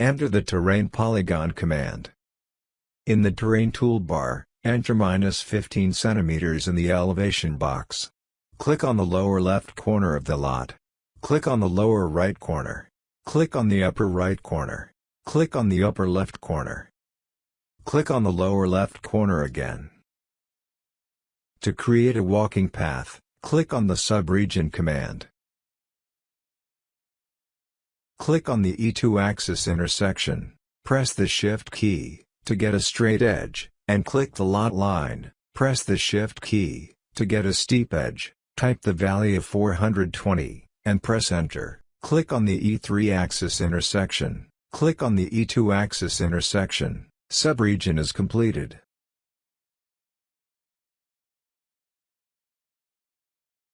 enter the Terrain Polygon command. In the Terrain toolbar, enter -15 cm in the elevation box. Click on the lower left corner of the lot. Click on the lower right corner. Click on the upper right corner. Click on the upper left corner. Click on the lower left corner again. To create a walking path, click on the subregion command. Click on the E2 axis intersection, press the Shift key to get a straight edge, and click the lot line, press the Shift key to get a steep edge, type the value of 420, and press Enter. Click on the E3 axis intersection, click on the E2 axis intersection, subregion is completed.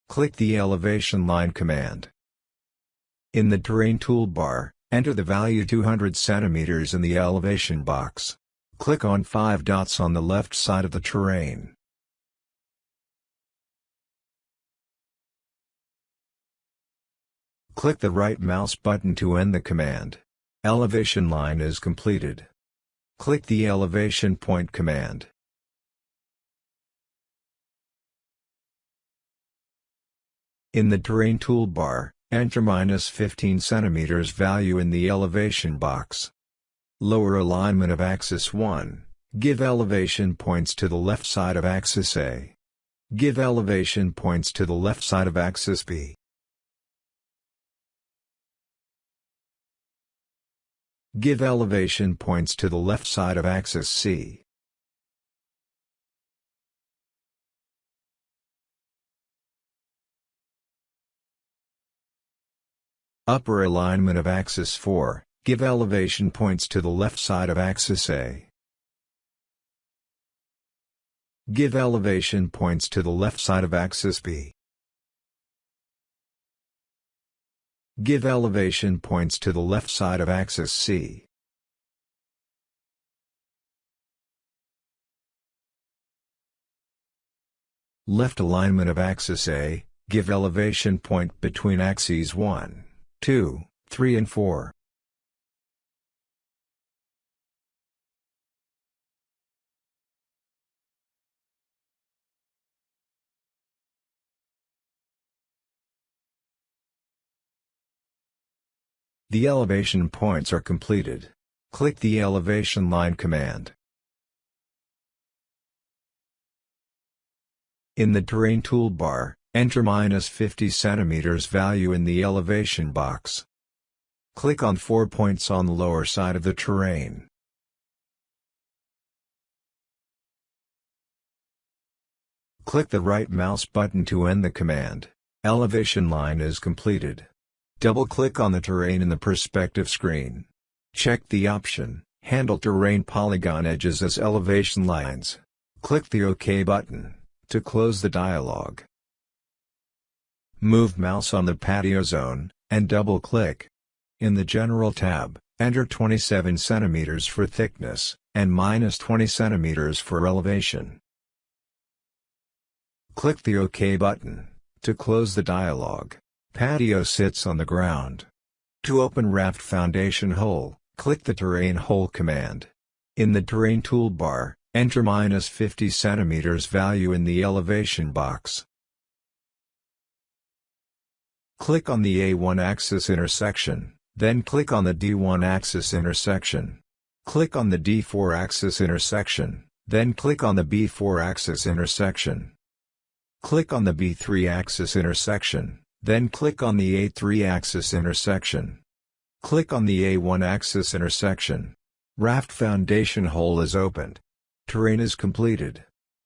Click the Elevation Line command. In the Terrain toolbar, enter the value 200 cm in the elevation box. Click on 5 dots on the left side of the terrain. Click the right mouse button to end the command. Elevation line is completed. Click the Elevation Point command. In the Terrain toolbar, enter -15 cm value in the elevation box. Lower alignment of axis 1, give elevation points to the left side of axis A. Give elevation points to the left side of axis B. Give elevation points to the left side of axis C. Upper alignment of axis 4, give elevation points to the left side of axis A. Give elevation points to the left side of axis B. Give elevation points to the left side of axis C. Left alignment of axis A, give elevation point between axes 1, 2, 3 and 4. The elevation points are completed. Click the Elevation Line command. In the Terrain toolbar, enter -50 cm value in the elevation box. Click on 4 points on the lower side of the terrain. Click the right mouse button to end the command. Elevation line is completed. Double-click on the terrain in the perspective screen. Check the option, Handle Terrain Polygon Edges as Elevation Lines. Click the OK button to close the dialog. Move mouse on the patio zone, and double-click. In the General tab, enter 27 cm for thickness, and -20 cm for elevation. Click the OK button to close the dialog. Patio sits on the ground. To open Raft Foundation Hole, click the Terrain Hole command. In the Terrain toolbar, enter -50 cm value in the elevation box. Click on the A1 axis intersection, then click on the D1 axis intersection. Click on the D4 axis intersection, then click on the B4 axis intersection. Click on the B3 axis intersection, then click on the A3 axis intersection. Click on the A1 axis intersection. Raft Foundation Hole is opened. Terrain is completed.